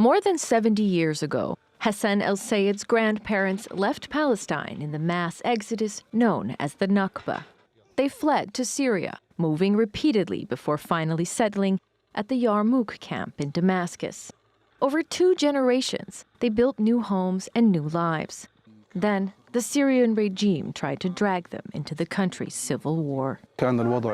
More than 70 years ago, Hassan el-Sayed's grandparents left Palestine in the mass exodus known as the Nakba. They fled to Syria, moving repeatedly before finally settling at the Yarmouk camp in Damascus. Over 2 generations, they built new homes and new lives. Then, the Syrian regime tried to drag them into the country's civil war.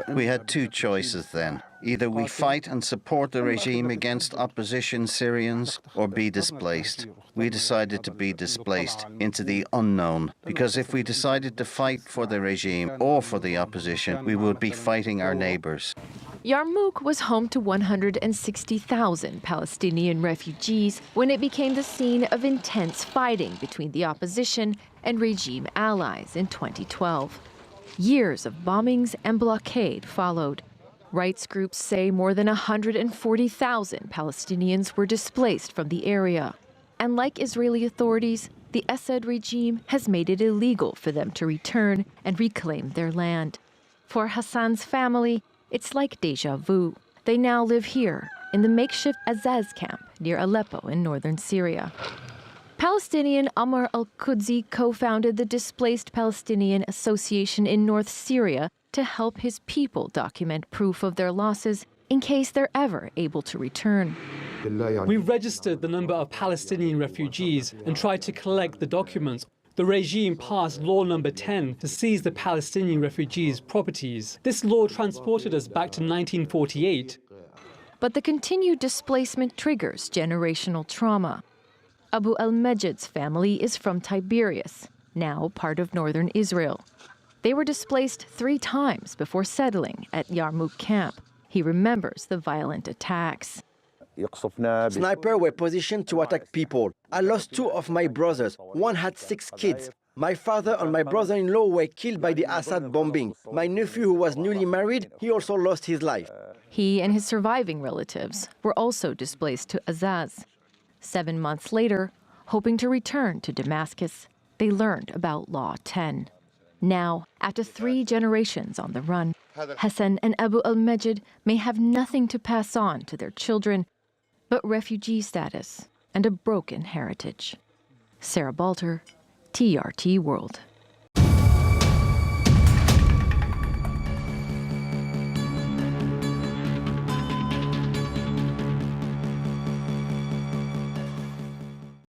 We had 2 choices then. Either we fight and support the regime against opposition Syrians or be displaced. We decided to be displaced into the unknown, because if we decided to fight for the regime or for the opposition, we would be fighting our neighbors. Yarmouk was home to 160,000 Palestinian refugees when it became the scene of intense fighting between the opposition and regime allies in 2012. Years of bombings and blockade followed. Rights groups say more than 140,000 Palestinians were displaced from the area. And like Israeli authorities, the Assad regime has made it illegal for them to return and reclaim their land. For Hassan's family, it's like déjà vu. They now live here in the makeshift Azaz camp near Aleppo in northern Syria. Palestinian Amr al-Qudsi co-founded the Displaced Palestinian Association in North Syria to help his people document proof of their losses in case they're ever able to return. We registered the number of Palestinian refugees and tried to collect the documents. The regime passed Law Number 10 to seize the Palestinian refugees' properties. This law transported us back to 1948. But the continued displacement triggers generational trauma. Abu al-Majid's family is from Tiberias, now part of northern Israel. They were displaced 3 times before settling at Yarmouk camp. He remembers the violent attacks. Snipers were positioned to attack people. I lost 2 of my brothers. One had 6 kids. My father and my brother-in-law were killed by the Assad bombing. My nephew, who was newly married, he also lost his life. He and his surviving relatives were also displaced to Azaz. 7 months later, hoping to return to Damascus, they learned about Law 10. Now, after 3 generations on the run, Hassan and Abu al-Majid may have nothing to pass on to their children but refugee status and a broken heritage. Sarah Balter, TRT World.